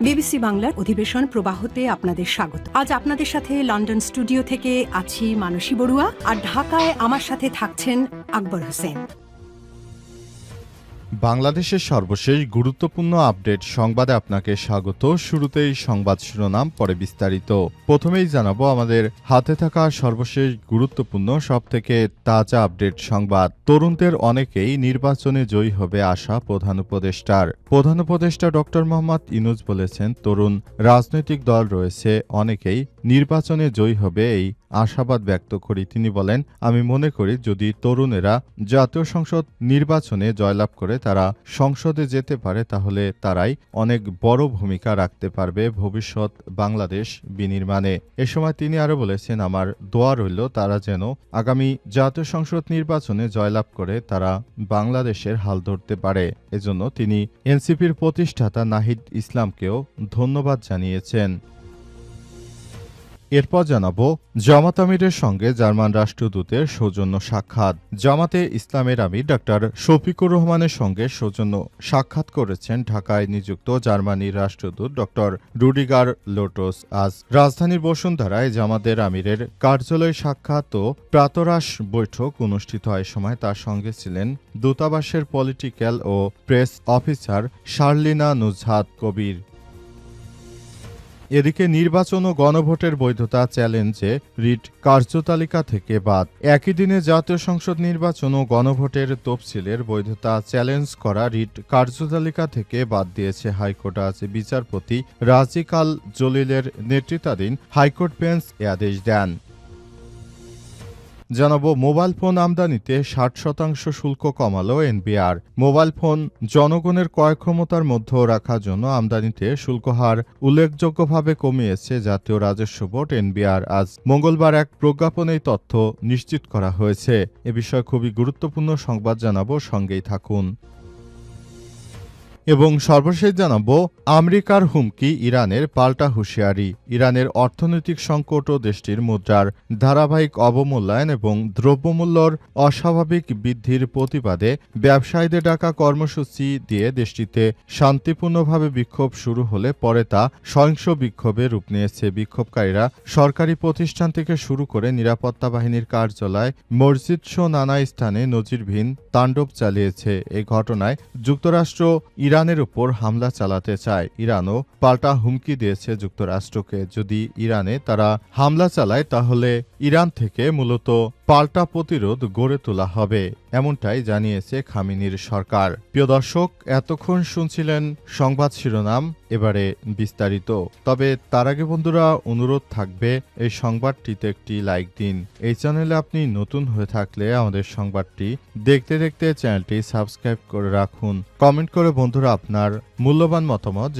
BBC বাংলার অধিবেশন প্রবাহতে আপনাদের স্বাগত। আজ আপনাদের সাথে লন্ডন স্টুডিও থেকে আছি মানসী বড়ুয়া, আর ঢাকায় আমার সাথে থাকছেন আকবর হোসেন। বাংলাদেশের সর্বশেষ গুরুত্বপূর্ণ আপডেট সংবাদে আপনাকে স্বাগত। শুরুতেই সংবাদ শিরোনাম, পরে বিস্তারিত। প্রথমেই জানাবো আমাদের হাতে থাকা সর্বশেষ গুরুত্বপূর্ণ সবথেকে তাজা আপডেট সংবাদ। তরুণদের অনেকেই নির্বাচনে জয়ী হবে আশা প্রধান উপদেষ্টার। প্রধান উপদেষ্টা ডক্টর মোহাম্মদ ইউনূস বলেছেন, তরুণ রাজনৈতিক দল রয়েছে, অনেকেই নির্বাচনে জয়ী হবে এই আশাবাদ ব্যক্ত করি। তিনি বলেন, আমি মনে করি যদি তরুণেরা জাতীয় সংসদ নির্বাচনে জয়লাভ করে তারা সংসদে যেতে পারে, তাহলে তারাই অনেক বড় ভূমিকা রাখতে পারবে ভবিষ্যৎ বাংলাদেশ বিনির্মাণে। এ সময় তিনি আরো বলেছেন, আমার দোয়া রইল তারা যেন আগামী জাতীয় সংসদ নির্বাচনে জয়লাভ করে তারা বাংলাদেশের হাল ধরতে পারে। এজন্য তিনি এনসিপির প্রতিষ্ঠাতা নাহিদ ইসলামকেও ধন্যবাদ জানিয়েছেন। এরপর জানাবো জামাত আমিরের সঙ্গে জার্মান রাষ্ট্রদূতের সৌজন্য সাক্ষাৎ। জামাতে ইসলামের আমির ডাক্তার শফিকুর রহমানের সঙ্গে সৌজন্য সাক্ষাৎ করেছেন ঢাকায় নিযুক্ত জার্মানির রাষ্ট্রদূত ডক্টর রুডিগার লোটোস। আজ রাজধানীর বসুন্ধরায় জামাতের আমিরের কার্যালয়ে সাক্ষাৎ ও প্রাতরাশ বৈঠক অনুষ্ঠিত হয়। সময় তার সঙ্গে ছিলেন দূতাবাসের পলিটিক্যাল ও প্রেস অফিসার শার্লিনা নুজহাত কবির। এদিকে নির্বাচন ও গণভোটের বৈধতা চ্যালেঞ্জে রিট কার্যতালিকা থেকে বাদ। একই দিনে জাতীয় সংসদ নির্বাচন ও গণভোটের তফসিলের বৈধতা চ্যালেঞ্জ করা রিট কার্যতালিকা থেকে বাদ দিয়েছে হাইকোর্ট। আজ বিচারপতি রাজিক আল জলিলের নেতৃত্বাধীন হাইকোর্ট বেঞ্চ এ আদেশ দেন। জানাবো মোবাইল ফোন আমদানিতে ৬০% শুল্ক কমালো এনবিআর। মোবাইল ফোন জনগণের ক্রয় ক্ষমতার মধ্যে রাখার জন্য আমদানিতে শুল্ক হার উল্লেখযোগ্যভাবে কমিয়েছে জাতীয় রাজস্ব বোর্ড এনবিআর। আজ মঙ্গলবার এক প্রজ্ঞাপনে এই তথ্য নিশ্চিত করা হয়েছে। এ বিষয়ে খুবই গুরুত্বপূর্ণ সংবাদ জানাবো, সঙ্গেই থাকুন। এবং সর্বশেষ জানাবো আমেরিকার হুমকি, ইরানের পাল্টা হুঁশিয়ারি। ইরানের অর্থনৈতিক সংকট ও দেশটির মুদ্রার ধারাবাহিক অবমূল্যায়ন এবং দ্রব্যমূল্যর অস্বাভাবিক বৃদ্ধির প্রতিবাদে ব্যবসায়ীদের ডাকা কর্মসূচি দিয়ে দেশটিতে শান্তিপূর্ণভাবে বিক্ষোভ শুরু হলে পরে তা সহিংস বিক্ষোভে রূপ নিয়েছে। বিক্ষোভকারীরা সরকারি প্রতিষ্ঠান থেকে শুরু করে নিরাপত্তা বাহিনীর কার্যালয়, মসজিদ সহ নানা স্থানে নজিরবিহীন তাণ্ডব চালিয়েছে। এই ঘটনায় যুক্তরাষ্ট্র ইরানের উপর হামলা চালাতে চায়। ইরানও পাল্টা হুমকি দিয়েছে যুক্তরাষ্ট্রকে। যদি ইরানে তারা হামলা চালায় তাহলে ইরান থেকে মূলত পাল্টা প্রতিরোধ গড়ে তোলা হবে, এমনটাই জানিয়েছে খামেনির সরকার। প্রিয় দর্শক, এতক্ষণ শুনছিলেন সংবাদ শিরোনাম, এবারে বিস্তারিত। তবে তার আগে বন্ধুরা অনুরোধ থাকবে, এই সংবাদটিতে একটি লাইক দিন। এই চ্যানেলে আপনি নতুন হয়ে থাকলে আমাদের সংবাদটি দেখতে দেখতে চ্যানেলটি সাবস্ক্রাইব করে রাখুন। কমেন্ট করে বন্ধুরা আপনার মূল্যবান মতামত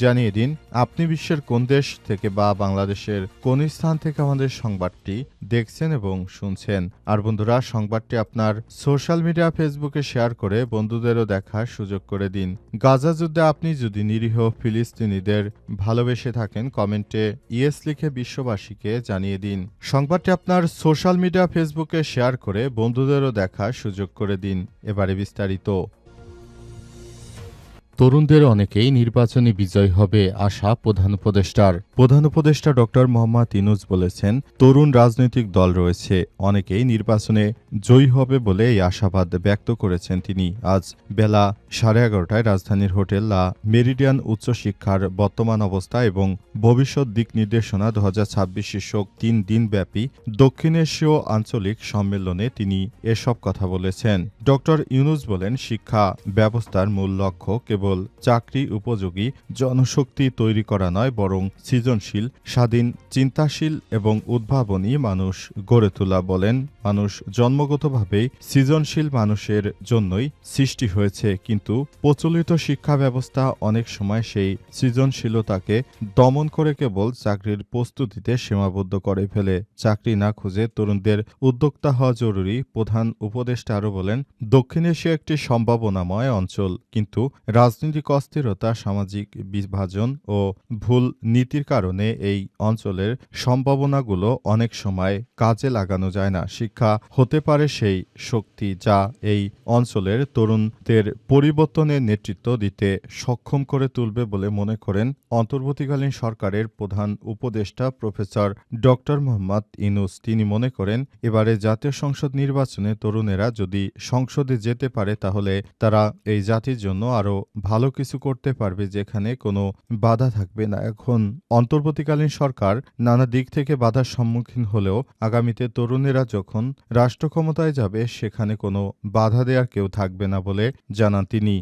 জানিয়ে দিন আপনি বিশ্বের কোন দেশ থেকে বা বাংলাদেশের কোন স্থান থেকে আমাদের সংবাদটি দেখছেন এবং শুনছেন। আর বন্ধুরা সংবাদটি আপনার সোশ্যাল মিডিয়া ফেসবুকে শেয়ার করে বন্ধুদেরও দেখার সুযোগ করে দিন। গাজা যুদ্ধে আপনি যদি নিরীহ ফিলিস্তিনিদের ভালোবেসে থাকেন, কমেন্টে ইয়েস লিখে বিশ্ববাসীকে জানিয়ে দিন। সংবাদটি আপনার সোশ্যাল মিডিয়া ফেসবুকে শেয়ার করে বন্ধুদেরও দেখার সুযোগ করে দিন। এবারে বিস্তারিত। তরুণদের অনেকেই নির্বাচনে বিজয় হবে আশা প্রধান উপদেষ্টার। প্রধান উপদেষ্টা ডক্টর মোহাম্মদ ইউনূস বলেছেন, তরুণ রাজনৈতিক দল রয়েছে, অনেকেই নির্বাচনে জয়ী হবে বলে এই আশাবাদ ব্যক্ত করেছেন তিনি। আজ বেলা 11:30টায় রাজধানীর হোটেল লা মেরিডিয়ান উচ্চশিক্ষার বর্তমান অবস্থা এবং ভবিষ্যৎ দিক নির্দেশনা 2026 শীর্ষক 3 দিনব্যাপী দক্ষিণ এশীয় আঞ্চলিক সম্মেলনে তিনি এসব কথা বলেছেন। ডক্টর ইউনূস বলেন, শিক্ষা ব্যবস্থার মূল লক্ষ্য কেবল চাকরি উপযোগী জনশক্তি তৈরি করা নয়, বরং সৃজনশীল, স্বাধীন, চিন্তাশীল এবং উদ্ভাবনী মানুষ গড়ে তোলা। বলেন, মানুষ জন্মগতভাবেই সৃজনশীল মানুষের জন্যই সৃষ্টি হয়েছে, কিন্তু প্রচলিত শিক্ষা ব্যবস্থা অনেক সময় সেই সৃজনশীলতাকে দমন করে কেবল চাকরির প্রস্তুতিতে সীমাবদ্ধ করে ফেলে। চাকরি না খুঁজে তরুণদের উদ্যোক্তা হওয়া জরুরি। প্রধান উপদেষ্টা আরও বলেন, দক্ষিণ এশিয়া একটি সম্ভাবনাময় অঞ্চল, কিন্তু রাজনৈতিক অস্থিরতা, সামাজিক বিভাজন ও ভুল নীতির কারণে এই অঞ্চলের সম্ভাবনাগুলো অনেক সময় কাজে লাগানো যায় না। পরীক্ষা হতে পারে সেই শক্তি যা এই অঞ্চলের তরুণদের পরিবর্তনের নেতৃত্ব দিতে সক্ষম করে তুলবে বলে মনে করেন অন্তর্বর্তীকালীন সরকারের প্রধান উপদেষ্টা প্রফেসর ডক্টর মোহাম্মদ ইউনূস। তিনি মনে করেন এবারে জাতীয় সংসদ নির্বাচনে তরুণেরা যদি সংসদে যেতে পারে তাহলে তারা এই জাতির জন্য আরও ভালো কিছু করতে পারবে, যেখানে কোনো বাধা থাকবে না। এখন অন্তর্বর্তীকালীন সরকার নানা দিক থেকে বাধার সম্মুখীন হলেও আগামীতে তরুণেরা যখন রাষ্ট্র ক্ষমতায় যাবে সেখানে কোনো বাধা দেওয়ার কেউ থাকবে না বলে জানান তিনি।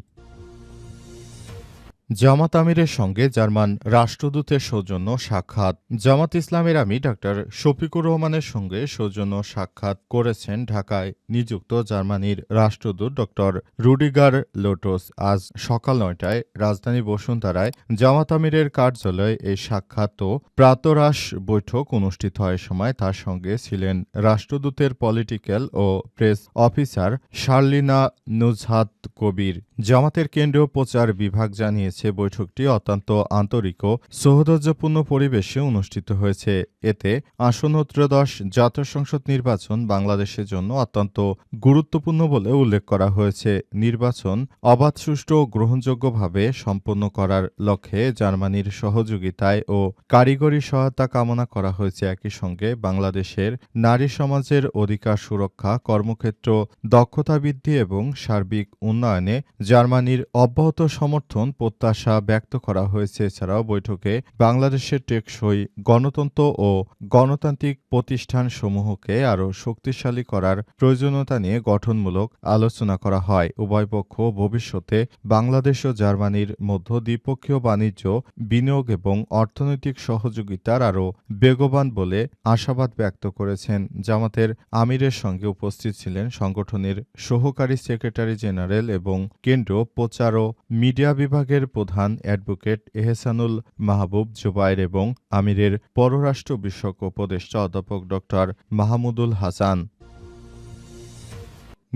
জামাত আমিরের সঙ্গে জার্মান রাষ্ট্রদূতের সৌজন্য সাক্ষাৎ। জামাত ইসলামের আমির ডাক্তার শফিকুর রহমানের সঙ্গে সৌজন্য সাক্ষাৎ করেছেন ঢাকায় নিযুক্ত জার্মানির রাষ্ট্রদূত ডক্টর রুডিগার লোটোস। আজ সকাল ৯টায় রাজধানী বসুন্ধরায় জামাত আমিরের কার্যালয়ে এই সাক্ষাৎ ও প্রাতরাশ বৈঠক অনুষ্ঠিত হয়। সময় তার সঙ্গে ছিলেন রাষ্ট্রদূতের পলিটিক্যাল ও প্রেস অফিসার শার্লিনা নুজহাত কবির। জামাতের কেন্দ্রীয় প্রচার বিভাগ জানিয়েছে বৈঠকটি অত্যন্ত আন্তরিক ও সৌহার্দ্যপূর্ণ পরিবেশে অনুষ্ঠিত হয়েছে। এতে আসন্ন ত্রয়োদশ জাতীয় সংসদ নির্বাচন বাংলাদেশের জন্য অত্যন্ত গুরুত্বপূর্ণ বলে উল্লেখ করা হয়েছে। নির্বাচন অবাধ, সুষ্ঠু ও গ্রহণযোগ্যভাবে সম্পন্ন করার লক্ষ্যে জার্মানির সহযোগিতায় ও কারিগরি সহায়তা কামনা করা হয়েছে। একই সঙ্গে বাংলাদেশের নারী সমাজের অধিকার সুরক্ষা, কর্মক্ষেত্র দক্ষতা বৃদ্ধি এবং সার্বিক উন্নয়নে জার্মানির অব্যাহত সমর্থন প্রত্যাশা ব্যক্ত করা হয়েছে। এছাড়াও বৈঠকে বাংলাদেশের টেকসই গণতন্ত্র ও গণতান্ত্রিক প্রতিষ্ঠানসমূহকে আরও শক্তিশালী করার প্রয়োজনীয়তা নিয়ে গঠনমূলক আলোচনা করা হয়। উভয় পক্ষ ভবিষ্যতে বাংলাদেশ ও জার্মানির মধ্যে দ্বিপক্ষীয় বাণিজ্য, বিনিয়োগ এবং অর্থনৈতিক সহযোগিতার আরও বেগবান বলে আশাবাদ ব্যক্ত করেছেন। জামাতের আমিরের সঙ্গে উপস্থিত ছিলেন সংগঠনের সহকারী সেক্রেটারি জেনারেল এবং কেন্দ্রীয় প্রচার ও মিডিয়া বিভাগের প্রধান অ্যাডভোকেট এহসানুল মাহবুব জুবায়ের এবং আমিরের পররাষ্ট্র বিষয়ক উপদেষ্টা অধ্যাপক ডক্টর মাহমুদুল হাসান।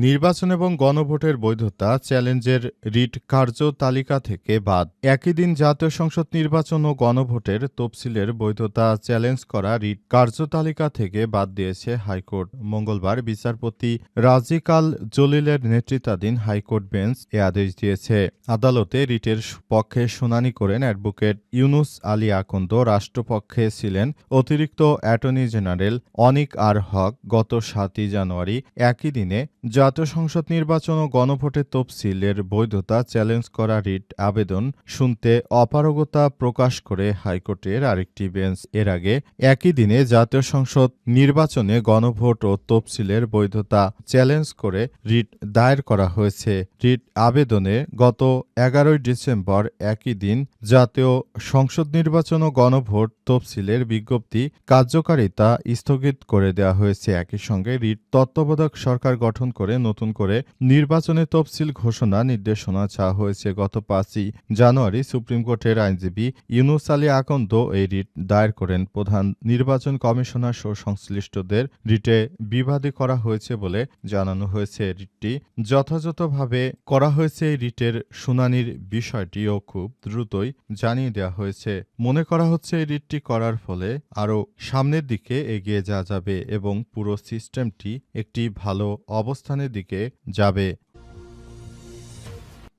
নির্বাচন এবং গণভোটের বৈধতা চ্যালেঞ্জের রিট কার্যতালিকা থেকে বাদ। একই দিন জাতীয় সংসদ নির্বাচন ও গণভোটের তফসিলের বৈধতা চ্যালেঞ্জ করা রিট কার্যতালিকা থেকে বাদ দিয়েছে হাইকোর্ট। মঙ্গলবার বিচারপতি রাজিকাল জলিলের নেতৃত্বাধীন হাইকোর্ট বেঞ্চ এ আদেশ দিয়েছে। আদালতে রিটের পক্ষে শুনানি করেন অ্যাডভোকেট ইউনুস আলী আকন্দ। রাষ্ট্রপক্ষে ছিলেন অতিরিক্ত অ্যাটর্নি জেনারেল অনিক আর হক। গত ৭ই জানুয়ারি একই দিনে জাতীয় সংসদ নির্বাচন ও গণভোটের তফসিলের বৈধতা চ্যালেঞ্জ করা রিট আবেদন শুনতে অপারগতা প্রকাশ করে হাইকোর্টের আরেকটি বেঞ্চ। এর আগে একই দিনে জাতীয় সংসদ নির্বাচনে গণভোট ও তফসিলের বৈধতা চ্যালেঞ্জ করে রিট দায়ের করা হয়েছে। রিট আবেদনে গত ১১ই ডিসেম্বর একই দিন জাতীয় সংসদ নির্বাচন ও গণভোট তফসিলের বিজ্ঞপ্তি কার্যকারিতা স্থগিত করে দেওয়া হয়েছে। একই সঙ্গে রিট তত্ত্বাবধায়ক সরকার গঠন করে নতুন করে নির্বাচনের তফসিল ঘোষণা নির্দেশনা চাওয়া হয়েছে। গত ৫ই জানুয়ারি সুপ্রিম কোর্টের আইনজীবী ইউনুস আলী আকন্দ এই রিট দায়ের করেন। প্রধান নির্বাচন কমিশনার সহ সংশ্লিষ্টদের রিটে বিবাদী করা হয়েছে বলে জানানো হয়েছে। রিটটি যথাযথভাবে করা হয়েছে। এই রিটের শুনানির বিষয়টিও খুব দ্রুতই জানিয়ে দেওয়া হয়েছে। মনে করা হচ্ছে এই রিটটি করার ফলে আরও সামনের দিকে এগিয়ে যাওয়া যাবে এবং পুরো সিস্টেমটি একটি ভালো অবস্থানের দিকে যাবে।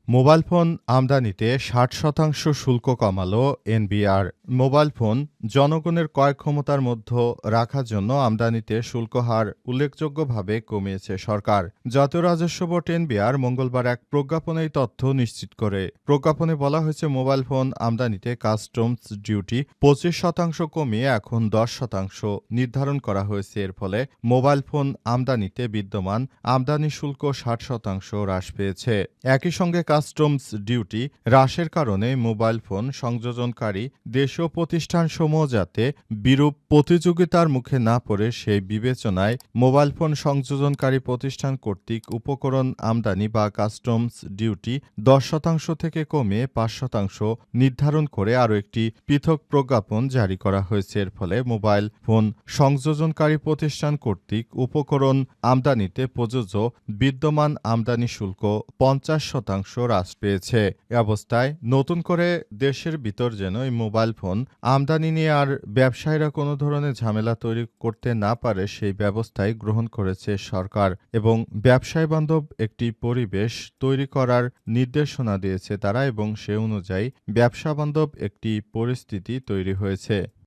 মোবাইল ফোন আমদানিতে ৬০% শুল্ক কমালো এনবিআর। মোবাইল ফোন জনগণের ক্রয় ক্ষমতার মধ্যে রাখার জন্য আমদানিতে শুল্ক হার উল্লেখযোগ্যভাবে কমিয়েছে সরকার। জাতীয় রাজস্ব বোর্ড এনবিআর মঙ্গলবার এক প্রজ্ঞাপনে এই তথ্য নিশ্চিত করে। প্রজ্ঞাপনে বলা হয়েছে মোবাইল ফোন আমদানিতে কাস্টমস ডিউটি ২৫% কমিয়ে এখন ১০% নির্ধারণ করা হয়েছে। এর ফলে মোবাইল ফোন আমদানিতে বিদ্যমান আমদানি শুল্ক ৬০% হ্রাস পেয়েছে। একই সঙ্গে কাস্টমস ডিউটি হ্রাসের কারণে মোবাইল ফোন সংযোজনকারী দেশীয় প্রতিষ্ঠানসমূহ যাতে বিরূপ প্রতিযোগিতার মুখে না পড়ে সেই বিবেচনায় মোবাইল ফোন সংযোজনকারী প্রতিষ্ঠান কর্তৃক উপকরণ আমদানি বা কাস্টমস ডিউটি ১০% থেকে কমিয়ে ৫% নির্ধারণ করে আরও একটি পৃথক প্রজ্ঞাপন জারি করা হয়েছে। এর ফলে মোবাইল ফোন সংযোজনকারী প্রতিষ্ঠান কর্তৃক উপকরণ আমদানিতে প্রযোজ্য বিদ্যমান আমদানি শুল্ক ৫০% হ্রাস পেয়েছে। এ অবস্থায় নতুন করে দেশের ভিতর যেন এই মোবাইল ফোন স্মার্টফোন আমদানি নিয়ে আর ব্যবসায়ীরা কোনো ধরনের ঝামেলা তৈরি করতে না পারে সেই ব্যবস্থাই গ্রহণ করেছে সরকার এবং ব্যবসায় বান্ধব একটি পরিবেশ তৈরি করার নির্দেশনা দিয়েছে তারা এবং সে অনুযায়ী ব্যবসা বান্ধব একটি পরিস্থিতি তৈরি হয়েছে।